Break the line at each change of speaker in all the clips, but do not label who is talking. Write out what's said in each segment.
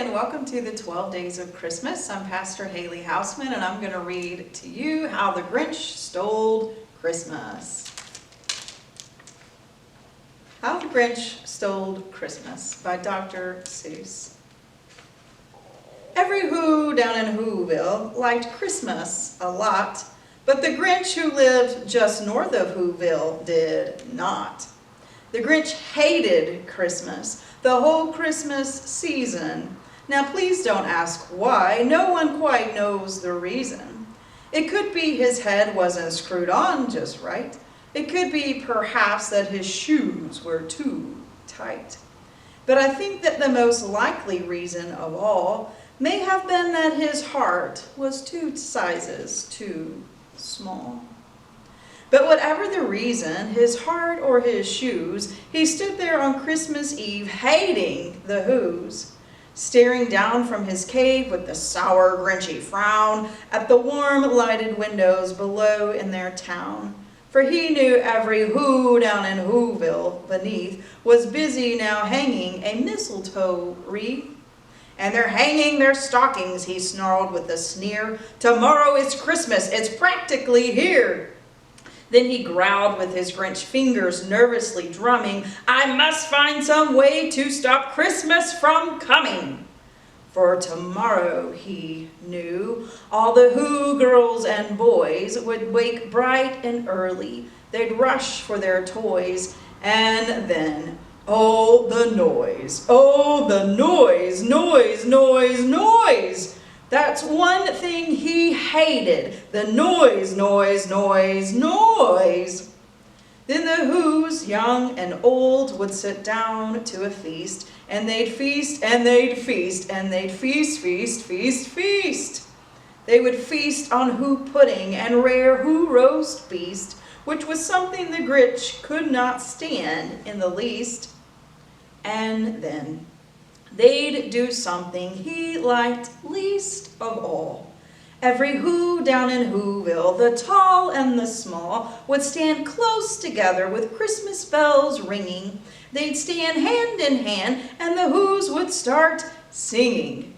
and welcome to the 12 Days of Christmas. I'm Pastor Haley Hausman, and I'm going to read to you How the Grinch Stole Christmas. How the Grinch Stole Christmas by Dr. Seus. Every Who down in Whoville liked Christmas a lot, but the Grinch who lived just north of Whoville did not. The Grinch hated Christmas, the whole Christmas season. Now please don't ask why, no one quite knows the reason. It could be his head wasn't screwed on just right. It could be perhaps that his shoes were too tight. But I think that the most likely reason of all may have been that his heart was 2 sizes too small. But whatever the reason, his heart or his shoes, he stood there on Christmas Eve hating the Whos, staring down from his cave with the sour, Grinchy frown at the warm, lighted windows below in their town. For he knew every Who down in Whoville beneath was busy now hanging a mistletoe wreath. And they're hanging their stockings, he snarled with a sneer. Tomorrow is Christmas, it's practically here. Then he growled with his Grinch fingers nervously drumming, I must find some way to stop Christmas from coming. For tomorrow, he knew, all the Who girls and boys would wake bright and early. They'd rush for their toys, and then, oh, the noise. Oh, the noise, noise, noise, noise. That's one thing he hated, the noise, noise, noise, noise. Then the Whos, young and old, would sit down to a feast, and they'd feast, and they'd feast, and they'd feast, feast, feast, feast. They would feast on Who pudding and rare Who roast beast, which was something the Grinch could not stand in the least. And then they'd do something he liked least of all. Every Who down in Whoville, the tall and the small, would stand close together with Christmas bells ringing. They'd stand hand in hand, and the Whos would start singing.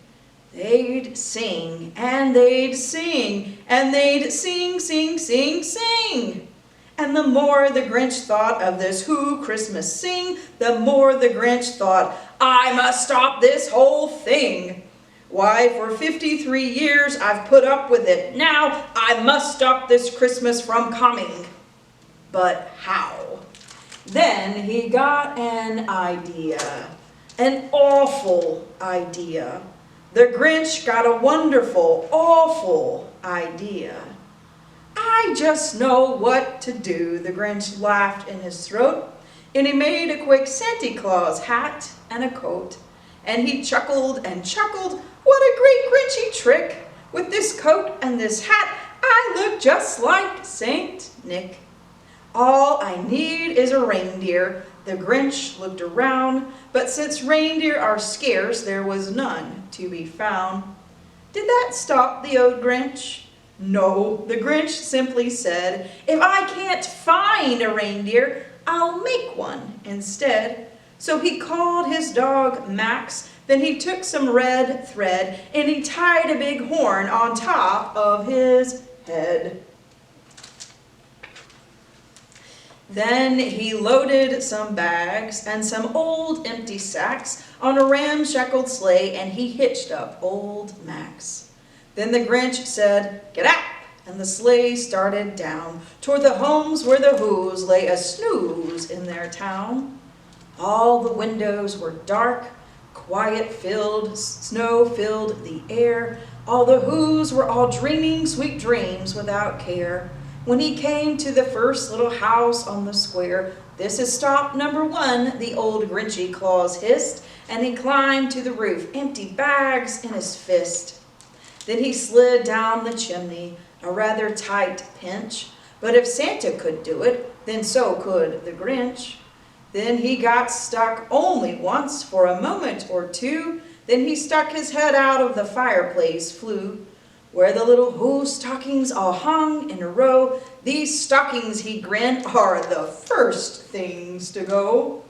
They'd sing, and they'd sing, and they'd sing, sing, sing, sing. And the more the Grinch thought of this Who Christmas sing, the more the Grinch thought, I must stop this whole thing. Why, for 53 years I've put up with it. Now I must stop this Christmas from coming. But how? Then he got an idea, an awful idea. The Grinch got a wonderful, awful idea. I just know what to do, the Grinch laughed in his throat, and he made a quick Santa Claus hat and a coat. And he chuckled and chuckled, what a great Grinchy trick! With this coat and this hat, I look just like Saint Nick. All I need is a reindeer. The Grinch looked around, but since reindeer are scarce, there was none to be found. Did that stop the old Grinch? No, the Grinch simply said, if I can't find a reindeer, I'll make one instead. So he called his dog Max, then he took some red thread and he tied a big horn on top of his head. Then he loaded some bags and some old empty sacks on a ramshackled sleigh, and he hitched up old Max. Then the Grinch said, get out, and the sleigh started down toward the homes where the Whos lay a snooze in their town. All the windows were dark, quiet filled, snow filled the air. All the Whos were all dreaming sweet dreams without care. When he came to the first little house on the square, this is stop number 1, the old Grinchy Claus hissed, and he climbed to the roof, empty bags in his fist. Then he slid down the chimney, a rather tight pinch, but if Santa could do it, then so could the Grinch. Then he got stuck only once for a moment or two, then he stuck his head out of the fireplace, flew. Where the little Who stockings all hung in a row, these stockings, he grinned, are the first things to go.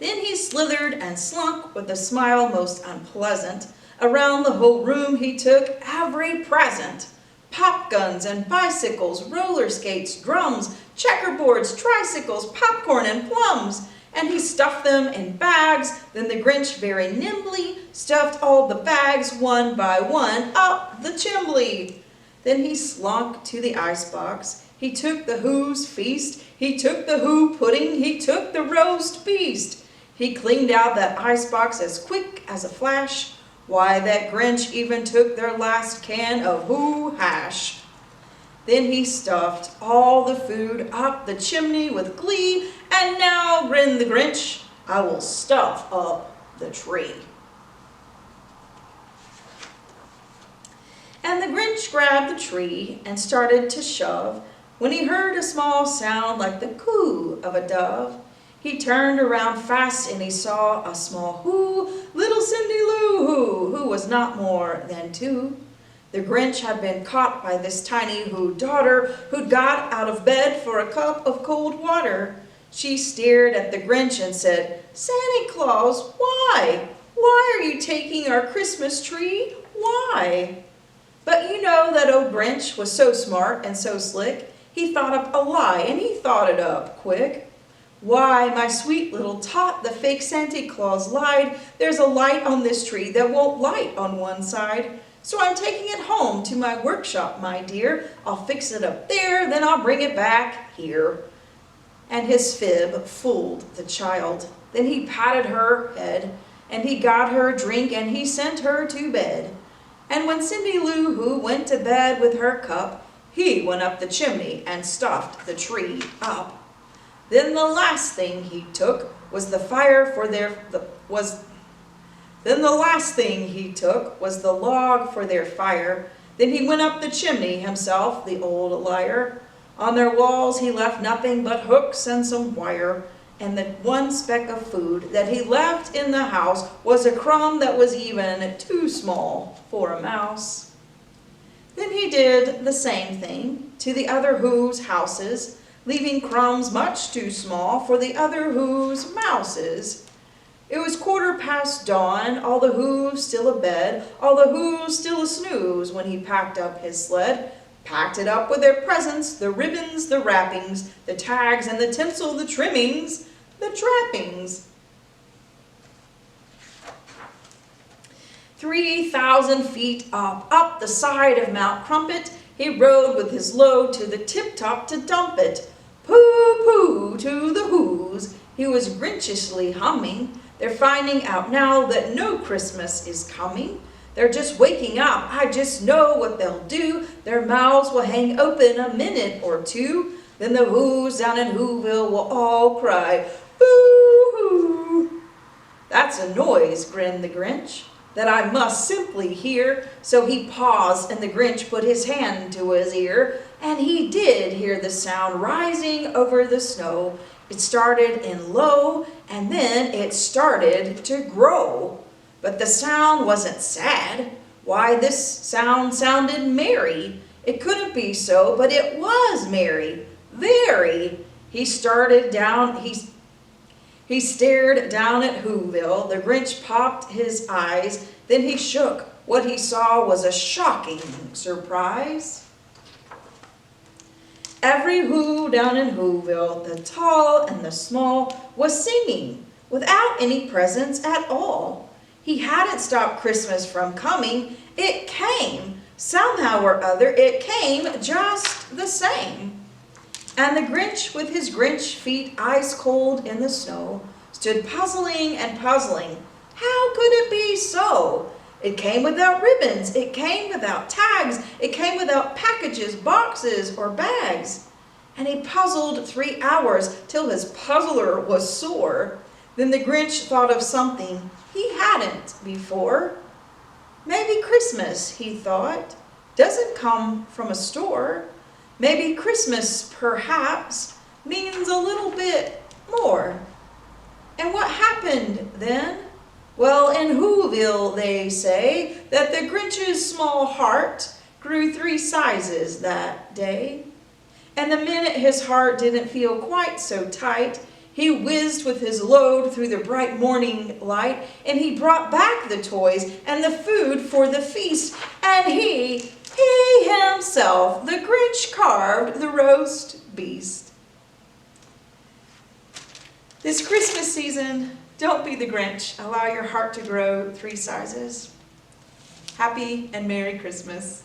Then he slithered and slunk with a smile most unpleasant. Around the whole room he took every present. Pop guns and bicycles, roller skates, drums, checkerboards, tricycles, popcorn and plums. And he stuffed them in bags. Then the Grinch very nimbly stuffed all the bags one by one up the chimbley. Then he slunk to the icebox. He took the Who's feast. He took the Who pudding. He took the roast beast. He cleaned out that icebox as quick as a flash. Why, that Grinch even took their last can of Who hash. Then he stuffed all the food up the chimney with glee, and now, grinned the Grinch, I will stuff up the tree. And the Grinch grabbed the tree and started to shove, when he heard a small sound like the coo of a dove. He turned around fast and he saw a small Who, little Cindy Lou who was not more than 2. The Grinch had been caught by this tiny Who daughter who'd got out of bed for a cup of cold water. She stared at the Grinch and said, Santa Claus, why? Why are you taking our Christmas tree? Why? But you know that old Grinch was so smart and so slick, he thought up a lie and he thought it up quick. Why, my sweet little tot, the fake Santa Claus lied. There's a light on this tree that won't light on one side. So I'm taking it home to my workshop, my dear. I'll fix it up there, then I'll bring it back here. And his fib fooled the child. Then he patted her head, and he got her a drink, and he sent her to bed. And when Cindy Lou Who went to bed with her cup, he went up the chimney and stuffed the tree up. Then the last thing he took was the log for their fire. Then he went up the chimney himself, the old liar. On their walls he left nothing but hooks and some wire. And the one speck of food that he left in the house was a crumb that was even too small for a mouse. Then he did the same thing to the other Who's houses, leaving crumbs much too small for the other Who's mouses. It was 15:15 dawn, all the Who's still abed, all the Who's still a snooze when he packed up his sled, packed it up with their presents, the ribbons, the wrappings, the tags and the tinsel, the trimmings, the trappings. 3,000 feet up the side of Mount Crumpet, he rode with his load to the tip-top to dump it. Pooh-pooh to the Who's, he was Grinchishly humming. They're finding out now that no Christmas is coming. They're just waking up, I just know what they'll do. Their mouths will hang open a minute or two. Then the Who's down in Whoville will all cry, boo-hoo. That's a noise, grinned the Grinch, that I must simply hear. So he paused and the Grinch put his hand to his ear, and he did hear the sound rising over the snow. It started in low and then it started to grow. But the sound wasn't sad. Why, this sound sounded merry. It couldn't be so, but it was merry, very. He stared down at Whoville. The Grinch popped his eyes, then he shook. What he saw was a shocking surprise. Every Who down in Whoville, the tall and the small, was singing without any presents at all. He hadn't stopped Christmas from coming. It came. Somehow or other, it came just the same. And the Grinch, with his Grinch feet ice cold in the snow, stood puzzling and puzzling. How could it be so? It came without ribbons. It came without tags. It came without packages, boxes, or bags. And he puzzled 3 hours till his puzzler was sore. Then the Grinch thought of something he hadn't before. Maybe Christmas, he thought, doesn't come from a store. Maybe Christmas, perhaps, means a little bit more. And what happened then? Well, in Whoville they say that the Grinch's small heart grew 3 sizes that day. And the minute his heart didn't feel quite so tight, He whizzed with his load through the bright morning light, and he brought back the toys and the food for the feast. And he himself, the Grinch, carved the roast beast. This Christmas season, don't be the Grinch. Allow your heart to grow 3 sizes. Happy and Merry Christmas.